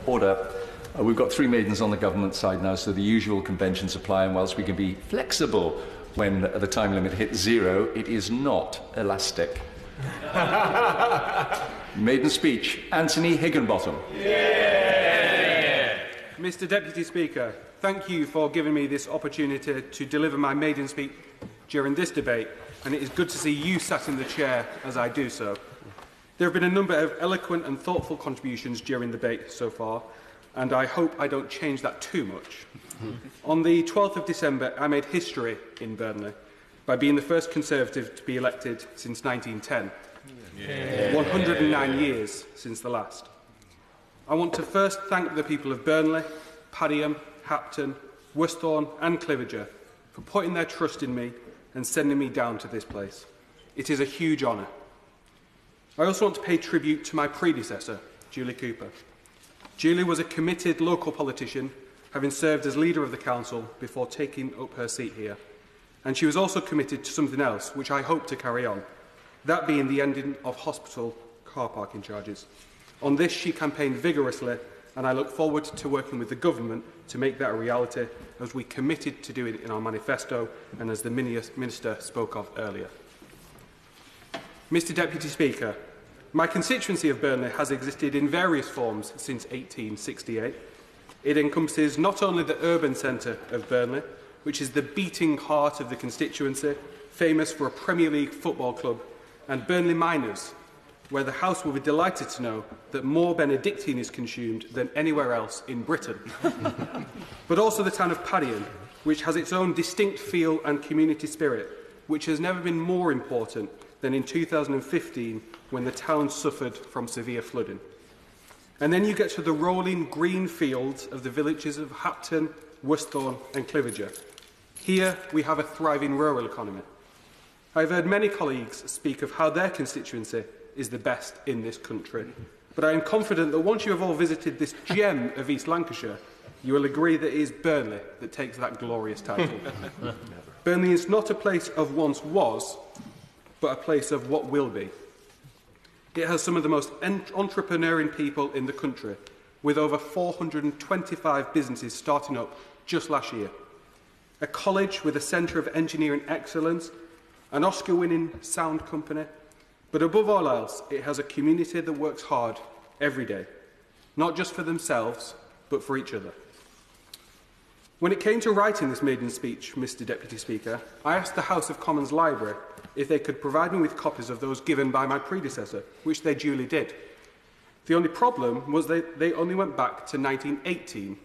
Order. We've got three maidens on the government side now, so the usual conventions apply, and whilst we can be flexible when the time limit hits 0, it is not elastic. Maiden speech, Antony Higginbotham. Yeah. Mr. Deputy Speaker, thank you for giving me this opportunity to deliver my maiden speech during this debate, and it is good to see you sat in the chair as I do so. There have been a number of eloquent and thoughtful contributions during the debate so far, and I hope I don't change that too much. On the 12th of December, I made history in Burnley by being the first Conservative to be elected since 1910. Yeah. 109 years since the last. I want to first thank the people of Burnley, Padiham, Hapton, Wisthorne and 𝘩𝘁𝘓 for putting their trust in me and sending me down to this place. It is a huge honour. I also want to pay tribute to my predecessor, Julie Cooper. Julie was a committed local politician, having served as leader of the council before taking up her seat here. And she was also committed to something else, which I hope to carry on, that being the ending of hospital car parking charges. On this, she campaigned vigorously, and I look forward to working with the government to make that a reality, as we committed to doing it in our manifesto and as the Minister spoke of earlier. Mr. Deputy Speaker, my constituency of Burnley has existed in various forms since 1868. It encompasses not only the urban centre of Burnley, which is the beating heart of the constituency, famous for a Premier League football club, and Burnley Miners, where the House will be delighted to know that more Benedictine is consumed than anywhere else in Britain. But also the town of Padiham, which has its own distinct feel and community spirit, which has never been more important than in 2015 when the town suffered from severe flooding. And then you get to the rolling green fields of the villages of Hapton, Wisthorne and 𝘩𝘁𝘓. Here we have a thriving rural economy. I've heard many colleagues speak of how their constituency is the best in this country, but I am confident that once you have all visited this gem of East Lancashire, you will agree that it is Burnley that takes that glorious title. Burnley is not a place of once was, but a place of what will be. It has some of the most entrepreneurial people in the country, with over 425 businesses starting up just last year. A college with a centre of engineering excellence, an Oscar-winning sound company, but above all else, it has a community that works hard every day, not just for themselves, but for each other. When it came to writing this maiden speech, Mr. Deputy Speaker, I asked the House of Commons Library if they could provide me with copies of those given by my predecessor, which they duly did. The only problem was they only went back to 1918,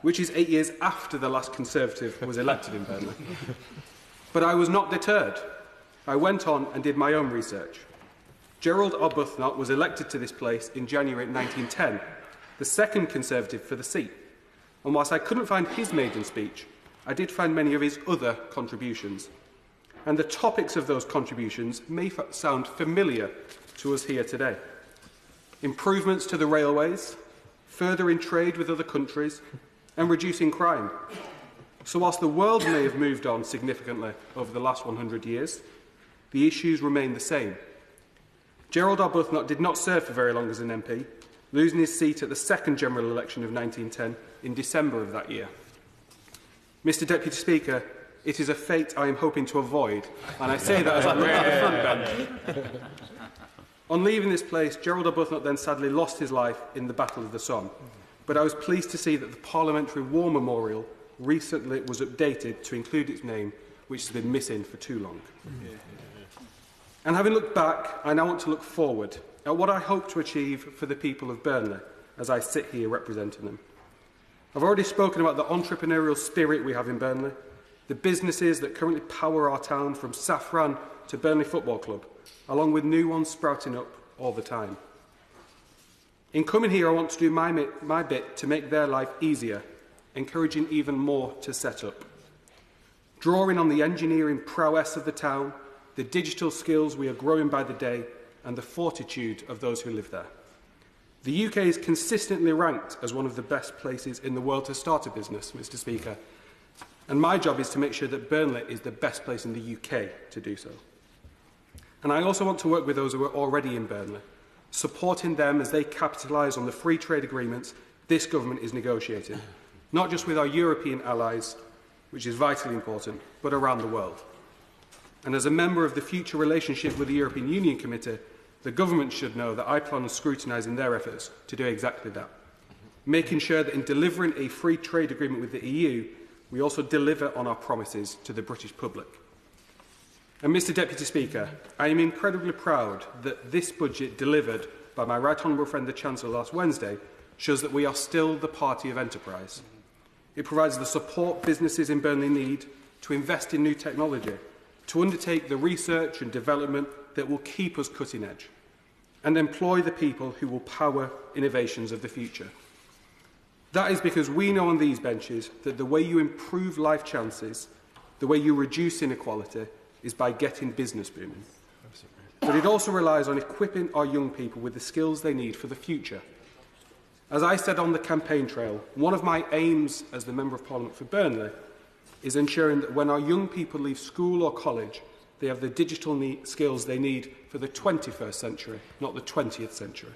which is 8 years after the last Conservative was elected in Burnley. But I was not deterred. I went on and did my own research. Gerald Arbuthnot was elected to this place in January 1910, the second Conservative for the seat. And whilst I couldn't find his maiden speech, I did find many of his other contributions. And the topics of those contributions may sound familiar to us here today. Improvements to the railways, furthering trade with other countries, and reducing crime. So whilst the world may have moved on significantly over the last 100 years, the issues remain the same. Gerald Arbuthnot did not serve for very long as an MP, losing his seat at the second general election of 1910 in December of that year. Mr. Deputy Speaker, it is a fate I am hoping to avoid, and I say that as I look at the front bench. On leaving this place, Gerald Arbuthnot then sadly lost his life in the Battle of the Somme, but I was pleased to see that the Parliamentary War Memorial recently was updated to include its name, which has been missing for too long. And having looked back, I now want to look forward at what I hope to achieve for the people of Burnley as I sit here representing them. I've already spoken about the entrepreneurial spirit we have in Burnley, the businesses that currently power our town from Saffron to Burnley Football Club, along with new ones sprouting up all the time. In coming here, I want to do my bit to make their life easier, encouraging even more to set up. Drawing on the engineering prowess of the town, the digital skills we are growing by the day, and the fortitude of those who live there. The UK is consistently ranked as one of the best places in the world to start a business, Mr. Speaker, and my job is to make sure that Burnley is the best place in the UK to do so. And I also want to work with those who are already in Burnley, supporting them as they capitalise on the free trade agreements this government is negotiating, not just with our European allies, which is vitally important, but around the world. And as a member of the Future Relationship with the European Union Committee, the government should know that I plan on scrutinising their efforts to do exactly that, making sure that in delivering a free trade agreement with the EU, we also deliver on our promises to the British public. And Mr Deputy Speaker, I am incredibly proud that this budget delivered by my Right Honourable friend the Chancellor last Wednesday shows that we are still the party of enterprise. It provides the support businesses in Burnley need to invest in new technology, to undertake the research and development that will keep us cutting edge, and employ the people who will power innovations of the future. That is because we know on these benches that the way you improve life chances, the way you reduce inequality, is by getting business booming. But it also relies on equipping our young people with the skills they need for the future. As I said on the campaign trail, one of my aims as the Member of Parliament for Burnley is ensuring that when our young people leave school or college, they have the digital skills they need for the 21st century, not the 20th century.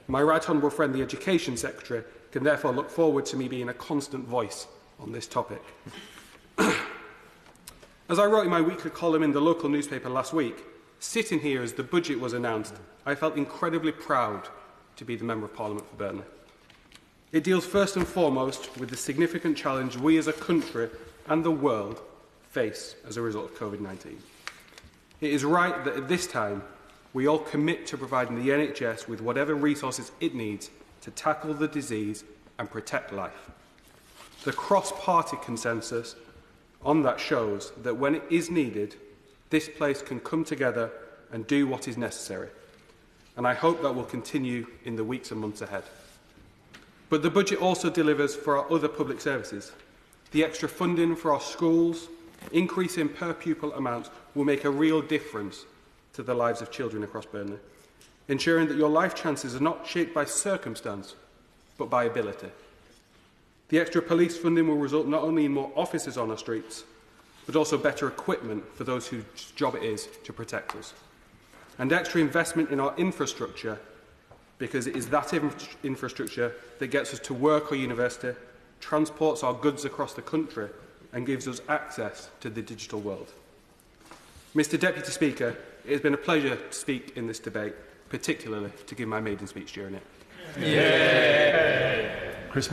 My Right Honourable friend, the Education Secretary, can therefore look forward to me being a constant voice on this topic. As I wrote in my weekly column in the local newspaper last week, sitting here as the budget was announced, I felt incredibly proud to be the Member of Parliament for Burnley. It deals first and foremost with the significant challenge we as a country and the world face as a result of COVID-19. It is right that at this time we all commit to providing the NHS with whatever resources it needs to tackle the disease and protect life. The cross-party consensus on that shows that when it is needed, this place can come together and do what is necessary. And I hope that will continue in the weeks and months ahead. But the budget also delivers for our other public services. The extra funding for our schools, increase in per pupil amounts will make a real difference to the lives of children across Burnley, ensuring that your life chances are not shaped by circumstance, but by ability. The extra police funding will result not only in more officers on our streets, but also better equipment for those whose job it is to protect us. And extra investment in our infrastructure, because it is that infrastructure that gets us to work or university, transports our goods across the country, and gives us access to the digital world. Mr Deputy Speaker, it has been a pleasure to speak in this debate, particularly to give my maiden speech during it. Yeah. Chris